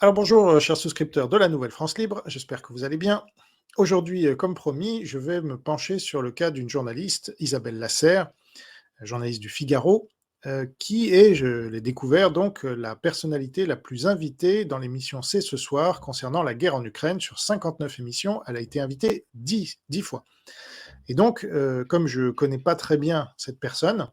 Alors bonjour, chers souscripteurs de la Nouvelle France Libre, j'espère que vous allez bien. Aujourd'hui, comme promis, je vais me pencher sur le cas d'une journaliste, Isabelle Lasserre, journaliste du Figaro, qui est, je l'ai découvert donc, la personnalité la plus invitée dans l'émission C'est ce soir concernant la guerre en Ukraine. Sur 59 émissions, elle a été invitée 10 fois. Et donc, comme je ne connais pas très bien cette personne,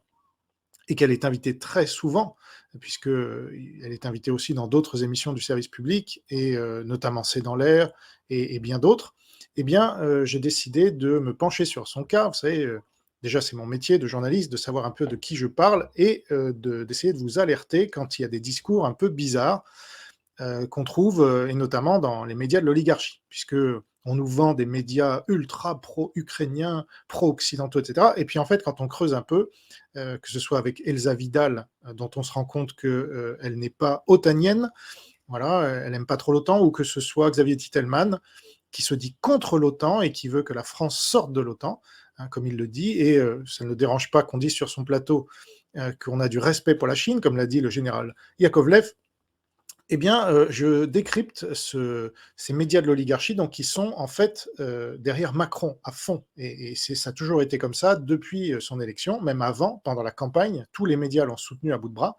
et qu'elle est invitée très souvent, puisqu'elle est invitée aussi dans d'autres émissions du service public, et notamment C'est dans l'air et bien d'autres, eh bien, j'ai décidé de me pencher sur son cas. Vous savez, déjà, c'est mon métier de journaliste, de savoir un peu de qui je parle et d'essayer de vous alerter quand il y a des discours un peu bizarres qu'on trouve, et notamment dans les médias de l'oligarchie, puisque on nous vend des médias ultra pro-ukrainiens, pro-occidentaux, etc. Et puis en fait, quand on creuse un peu, que ce soit avec Elsa Vidal, dont on se rend compte qu'elle n'est pas otanienne, voilà, elle n'aime pas trop l'OTAN, ou que ce soit Xavier Titelman, qui se dit contre l'OTAN et qui veut que la France sorte de l'OTAN, hein, comme il le dit, et ça ne le dérange pas qu'on dise sur son plateau qu'on a du respect pour la Chine, comme l'a dit le général Yakovlev. Eh bien, je décrypte ces médias de l'oligarchie, donc qui sont en fait derrière Macron à fond. Et ça a toujours été comme ça depuis son élection, même avant, pendant la campagne, tous les médias l'ont soutenu à bout de bras.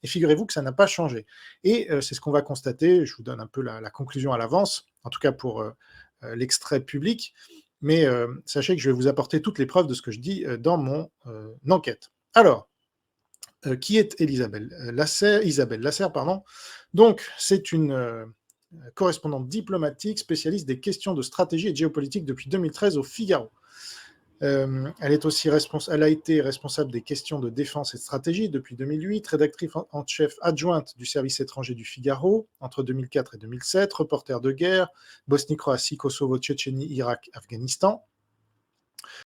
Et figurez-vous que ça n'a pas changé. Et c'est ce qu'on va constater. Je vous donne un peu la conclusion à l'avance, en tout cas pour l'extrait public. Mais sachez que je vais vous apporter toutes les preuves de ce que je dis dans mon enquête. Alors, qui est Isabelle Lasserre, pardon. Donc, c'est une correspondante diplomatique spécialiste des questions de stratégie et de géopolitique depuis 2013 au Figaro. Elle a été responsable des questions de défense et de stratégie depuis 2008, rédactrice en chef adjointe du service étranger du Figaro entre 2004 et 2007, reporter de guerre, Bosnie-Croatie, Kosovo, Tchétchénie, Irak, Afghanistan.